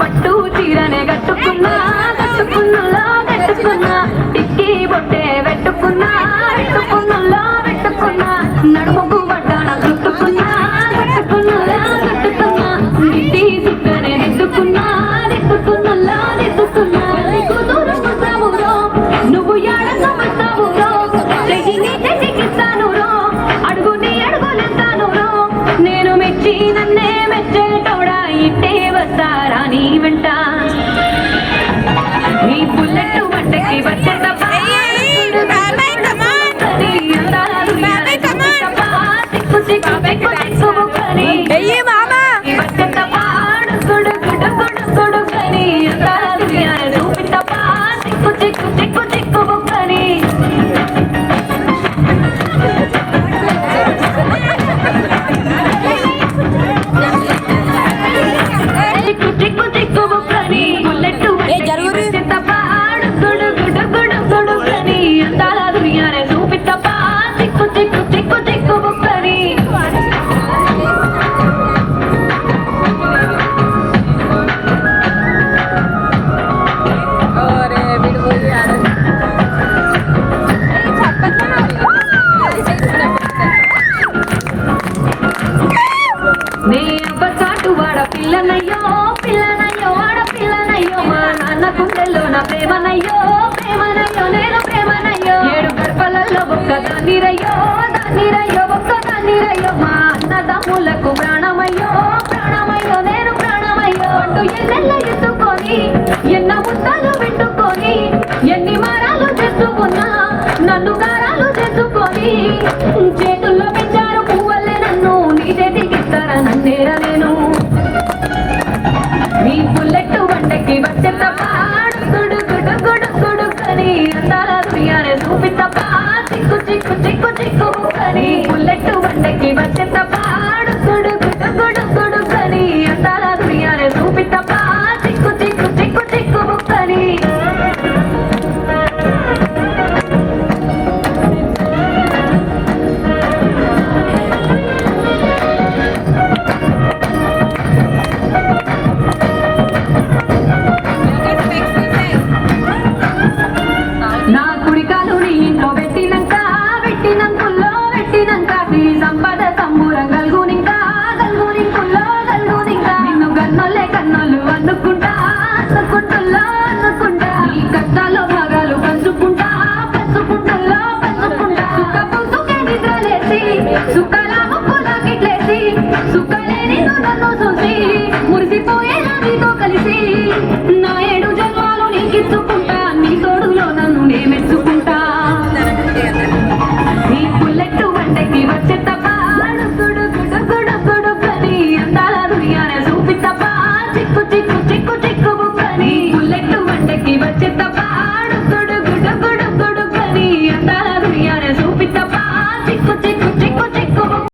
పట్టు చీరనే కట్టుకున్నా కట్టుకున్నలా కట్టుకున్నా టిక్కీ బొట్టే పెట్టుకున్నా పెట్టుకున్నలా పెట్టుకున్నా నడుముకు పడ్డాన చుట్టుకున్నా కట్టుకున్నలా కట్టుకున్నా ఇంటి సుక్కనే దిద్దుకున్నా దిద్దుకున్నలా దిద్దుకున్నా దూరం వస్తావురో నువ్వు ఏడంగా వస్తావురో చెయ్యిని చెయ్యికిస్తాను రో అడుగుని అడుగులిస్తాను రో నేను మెచ్చి నన్నే మెచ్చేటోడా ఇంటే వస్తారా నీ వెంట నీ బుల్లెట్ వంటకి వచ్చేట పిల్లనయ్యో పిల్లనయ్యో ఆడపిల్లనయ్యో మా నాన్న గుండెల్లో నా ప్రేమనయ్యో ప్రేమనయ్యో నేను ప్రేమనయ్యో ఏడు గర్భలలో ఒక్కదాన్నిరయ్యో దాన్నిరయ్యో ఒక్కదాన్నిరయ్యో మా అన్నదమ్ములకు ప్రాణమయ్యో ప్రాణమయ్యో నేను ప్రాణమయ్యో అంటూ ఎన్నెల్ల ఎత్తుకొని ఎన్న ముద్దాలు పెట్టుకొని ఎన్ని మారాలు చేసుకున్నా నన్ను గారాలు చేసుకొని చేతుల్లో పెంచారు పువ్వల్లే నన్ను నీ చేతికిస్తారా నన్నేరా నేను నీ బుల్లెట్ వంటకి వచ్చే తప్ప గుడు గుడు గుడు గుడు కని అందాల దునియానే చూపి తప్ప చిక్కు చిక్కు చిక్కు చిక్కు కని బుల్లెట్ వంటకి వచ్చే తప్ప గుడు గుడు గుడు గుడు కని అందాల దునియానే చూపి తప్ప చిక్కు చిక్కు చిక్కు చిక్కు కని నా కుడికాలు నీ ఇంట్లో పెట్టినాక పెట్టినంకుల్లో పెట్టినాక నీ సంపద సంబూరం గల్గునింకా గల్గునింకుల్లో గల్గునింకా నిన్ను గన్నోళ్ళే కన్నోళ్ళు అనుకుంటా అనుకుంటుల్లో అనుకుంటా ఈ కష్టాల్లో భాగాలు పంచుకుంటా పంచుకుంటుల్లో పంచుకుంటా సుఖ పుసుకే నిద్రలేసి సుఖాల ముక్కులా కిట్లేసి సుఖలేని నన్ను చూసి మురిసిపోయేలా నీతో కలిసి నా